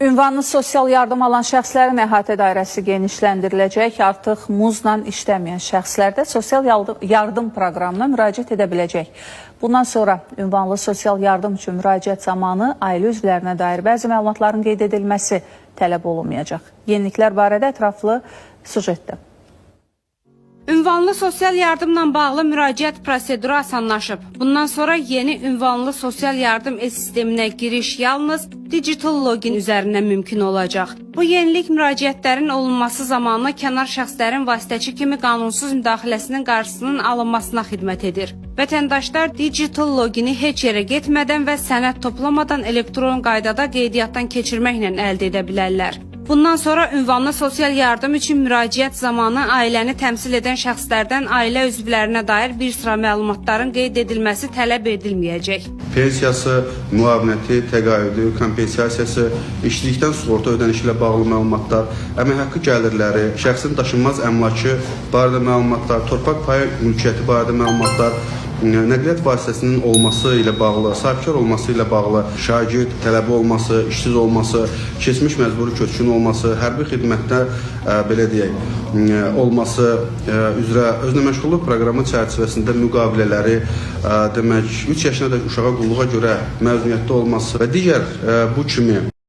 Ünvanlı sosial yardım alan şəxslərin əhatə dairəsi genişləndiriləcək. Artıq MUZ-la işləməyən şəxslər də sosial yardım proqramına müraciət edə biləcək. Bundan sonra ünvanlı sosial yardım üçün müraciət zamanı ailə üzvlərinə dair bəzi məlumatların qeyd edilməsi tələb olunmayacaq. Yeniliklər barədə ətraflı sujetdə. Ünvanlı sosial yardımla bağlı müraciət proseduru asanlaşıb. Bundan sonra yeni ünvanlı sosial yardım sisteminə giriş yalnız digital login üzərindən mümkün olacaq. Bu yenilik müraciətlərin olunması zamanı kənar şəxslərin vasitəçi kimi qanunsuz müdaxiləsinin qarşısının alınmasına xidmət edir. Vətəndaşlar digital logini heç yerə getmədən və sənəd toplamadan elektron qaydada qeydiyyatdan keçirməklə əldə edə bilərlər. Bundan sonra ünvanlı sosial yardım üçün müraciət zamanı ailəni təmsil edən şəxslərdən ailə üzvlərinə dair bir sıra məlumatların qeyd edilməsi tələb edilməyəcək. Pensiyası, müavinəti, təqaüdü, kompensasiyası, işçilikdən sığorta ödənişi ilə bağlı məlumatlar, əmək haqqı gəlirləri, şəxsin daşınmaz əmlakı barədə məlumatlar, torpaq payı mülkiyyəti barədə məlumatlar, nəqliyyat vasitəsinin olması ilə bağlı, sahibkar olması ilə bağlı, şagird tələbi olması, işsiz olması, keçmiş məcburi köçkün olması, hərbi xidmətdə belə deyək, olması üzrə özünə məşğulluq proqramı çərçivəsində müqavilələri, demək 3 yaşına da uşağa qulluğa görə məzuniyyətdə olması və digər bu kimi